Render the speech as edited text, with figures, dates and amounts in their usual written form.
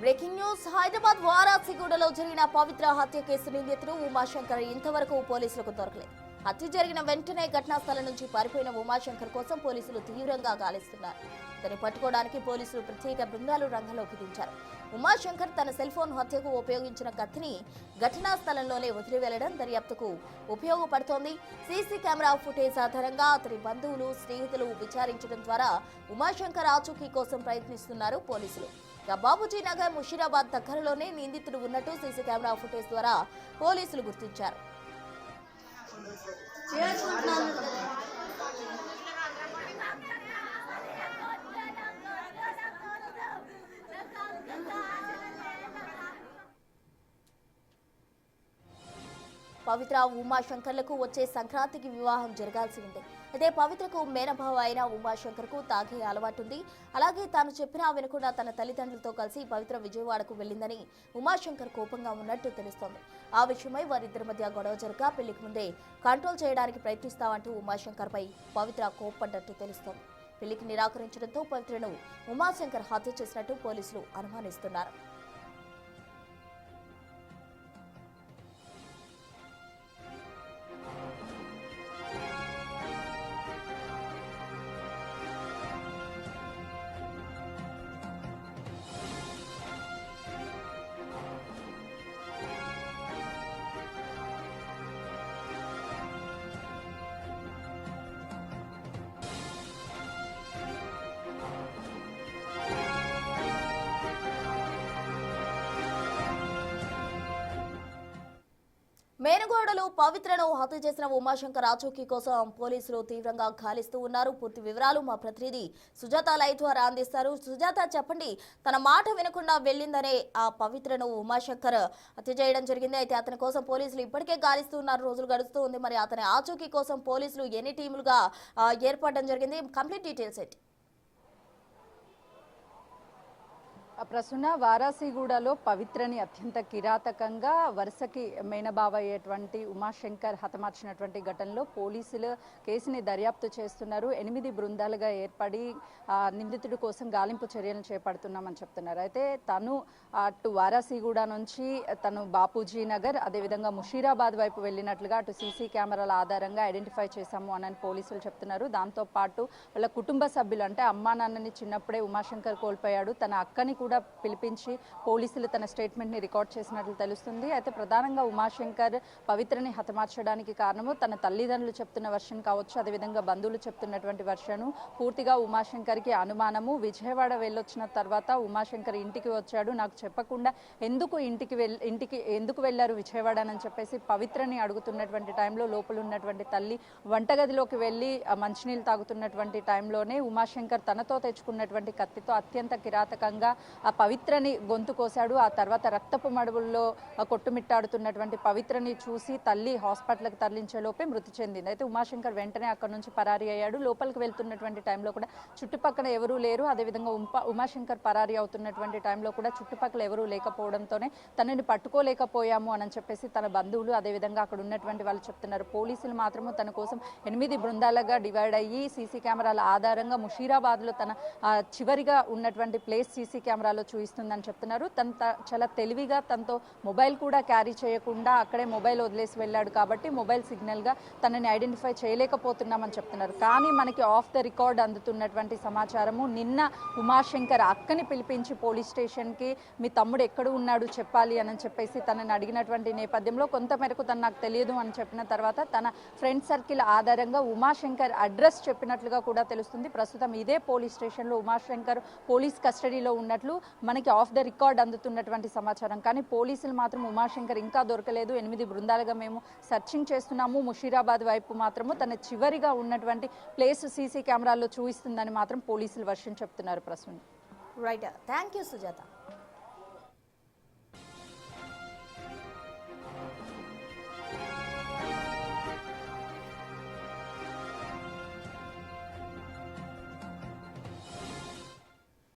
Breaking news Hyderabad వారాసిగూడలో జరిగిన పవిత్ర హత్య case నిందితుడు ఉమాశంకర్ ఇంతవరకు పోలీసులకు దొరకలేదు. హత్య జరిగిన వెంటనే ఘటనా స్థలం నుంచి పారిపోయిన ఉమాశంకర్ కోసం పోలీసులు తీవ్రంగా గాలిస్తున్నారు. అతన్ని పట్టుకోవడానికి పోలీసులు ప్రత్యేక బృందాలు రంగంలోకి దించారు. ఉమాశంకర్ తన సెల్ ఫోన్ హత్యకు ఉపయోగించిన కత్తిని ఘటనా స్థలంలోనే వదిలి వెళ్లడం దర్యాప్తుకు ఉపయోగపడుతోంది. సీసీ కెమెరా ఫుటేజ్ ఆధారంగా అతని బంధువులు, స్నేహితులు విచారించడం ద్వారా ఉమాశంకర్ ఆచూకీ కోసం ప్రయత్నిస్తున్నారు పోలీసులు. బాబుజీ నగర్ ముషీరాబాద్ దగ్గరలోనే నిందితుడు ఉన్నట్టు సీసీ కెమెరా ఫుటేజ్ ద్వారా పోలీసులు గుర్తించారు. పవిత్ర ఉమాశంకర్లకు వచ్చే సంక్రాంతికి వివాహం జరగాల్సి ఉంది. అయితే పవిత్రకు మేనభావ అయిన ఉమాశంకర్కు తాగే అలవాటుంది. అలాగే తాను చెప్పినా వినకుండా తన తల్లిదండ్రులతో కలిసి పవిత్ర విజయవాడకు వెళ్లిందని ఉమాశంకర్ కోపంగా ఉన్నట్టు తెలుస్తోంది. ఆ విషయమై వారిద్దరి మధ్య గొడవ జరగా పెళ్లికి ముందే కంట్రోల్ చేయడానికి ప్రయత్నిస్తామంటూ ఉమాశంకర్ పై పవిత్ర కోప్పడ్డట్టు తెలుస్తోంది. పెళ్లికి నిరాకరించడంతో పవిత్రను ఉమాశంకర్ హత్య చేసినట్టు పోలీసులు అనుమానిస్తున్నారు. మేనగోడలు పవిత్రను హత్య చేసిన ఉమాశంకర్ ఆచూకీ కోసం పోలీసులు తీవ్రంగా గాలిస్తూ ఉన్నారు. పూర్తి వివరాలు మా ప్రతినిధి సుజాత లైవ్ ద్వారా అందిస్తారు. సుజాత, చెప్పండి, తన మాట వినకుండా వెళ్లిందనే ఆ పవిత్రను ఉమాశంకర్ హత్య చేయడం జరిగింది. అయితే అతని కోసం పోలీసులు ఇప్పటికే గాలిస్తూ ఉన్నారు. రోజులు గడుస్తూ ఉంది. మరి అతని ఆచూకీ కోసం పోలీసులు ఎన్ని టీములుగా ఏర్పడడం జరిగింది? కంప్లీట్ డీటెయిల్స్ ఏంటి? ప్రస్తుత వారాసిగూడలో పవిత్రని అత్యంత కిరాతకంగా వరుసకి మేనబావ అయ్యేటువంటి ఉమాశంకర్ హతమార్చినటువంటి ఘటనలో పోలీసులు కేసుని దర్యాప్తు చేస్తున్నారు. 8 బృందాలుగా ఏర్పడి నిందితుడి కోసం గాలింపు చర్యలను చేపడుతున్నామని చెప్తున్నారు. అయితే తను అటు వారాసిగూడ నుంచి తను బాపూజీ నగర్ అదేవిధంగా ముషీరాబాద్ వైపు వెళ్ళినట్లుగా అటు సీసీ కెమెరాల ఆధారంగా ఐడెంటిఫై చేశాము అని పోలీసులు చెప్తున్నారు. దాంతోపాటు వాళ్ళ కుటుంబ సభ్యులు, అంటే అమ్మా నాన్నని చిన్నప్పుడే ఉమాశంకర్ కోల్పోయాడు, తన అక్కని కూడా పిలిపించి పోలీసులు తన స్టేట్మెంట్ని రికార్డ్ చేసినట్లు తెలుస్తుంది. అయితే ప్రధానంగా ఉమాశంకర్ పవిత్రని హతమార్చడానికి కారణము తన తల్లిదండ్రులు చెప్తున్న వర్షన్ కావచ్చు, అదేవిధంగా బంధువులు చెప్తున్నటువంటి వర్షను. పూర్తిగా ఉమాశంకర్కి అనుమానము. విజయవాడ వెళ్ళొచ్చిన తర్వాత ఉమాశంకర్ ఇంటికి వచ్చాడు, నాకు చెప్పకుండా ఎందుకు ఎందుకు వెళ్ళారు విజయవాడ అని చెప్పేసి పవిత్రని అడుగుతున్నటువంటి టైంలో లోపల ఉన్నటువంటి తల్లి వంటగదిలోకి వెళ్ళి మంచినీళ్ళు తాగుతున్నటువంటి టైంలోనే ఉమాశంకర్ తనతో తెచ్చుకున్నటువంటి కత్తితో అత్యంత కిరాతకంగా ఆ పవిత్రని గొంతు కోశాడు. ఆ తర్వాత రక్తపు మడుగుల్లో కొట్టుమిట్టాడుతున్నటువంటి పవిత్రని చూసి తల్లి హాస్పిటల్కి తరలించే లోపే మృతి చెందింది. అయితే ఉమాశంకర్ వెంటనే అక్కడి నుంచి పరారీ అయ్యాడు. లోపలికి వెళ్తున్నటువంటి టైంలో కూడా చుట్టుపక్కల ఎవరూ లేరు. అదేవిధంగా ఉమాశంకర్ పరారీ అవుతున్నటువంటి టైంలో కూడా చుట్టుపక్కల ఎవరూ లేకపోవడంతోనే తనని పట్టుకోలేకపోయాము అని చెప్పేసి తన బంధువులు అదేవిధంగా అక్కడ ఉన్నటువంటి వాళ్ళు చెప్తున్నారు. పోలీసులు మాత్రము తన కోసం 8 బృందాలుగా డివైడ్ అయ్యి సీసీ కెమెరాల ఆధారంగా ముషీరాబాద్లో తన చివరిగా ఉన్నటువంటి ప్లేస్ సీసీ కెమెరాలో చూపిస్తుందని చెప్తున్నారు. తను చాలా తెలివిగా తనతో మొబైల్ కూడా క్యారీ చేయకుండా అక్కడే మొబైల్ వదిలేసి వెళ్ళాడు కాబట్టి మొబైల్ సిగ్నల్గా తనని ఐడెంటిఫై చేయలేకపోతున్నామని చెప్తున్నారు. కానీ మనకి ఆఫ్ ద రికార్డ్ అందుతున్నటువంటి సమాచారము, నిన్న ఉమాశంకర్ అక్కని పిలిపించి పోలీస్ స్టేషన్కి మీ తమ్ముడు ఎక్కడ ఉన్నాడు చెప్పాలి అని చెప్పేసి తనని అడిగినటువంటి నేపథ్యంలో కొంతమేరకు తను నాకు తెలియదు అని చెప్పిన తర్వాత తన ఫ్రెండ్ సర్కిల్ ఆధారంగా ఉమాశంకర్ అడ్రస్ చెప్పినట్లుగా కూడా తెలుస్తుంది. ప్రస్తుతం ఇదే పోలీస్ స్టేషన్లో ఉమాశంకర్ పోలీస్ కస్టడీలో ఉన్నట్లు మనకి ఆఫ్ ద రికార్డ్ అందుతున్నటువంటి సమాచారం. కానీ పోలీసులు మాత్రం ఉమాశంకర్ ఇంకా దొరకలేదు, 8 బృందాలుగా మేము సర్చింగ్ చేస్తున్నాము, ముషీరాబాద్ వైపు మాత్రము తన చివరిగా ఉన్నటువంటి ప్లేస్ సీసీ కెమెరాల్లో చూపిస్తుందని మాత్రం పోలీసులు వర్షం చెప్తున్నారు. ప్రస్తుతం రైట్, థ్యాంక్ యూ సుజాత.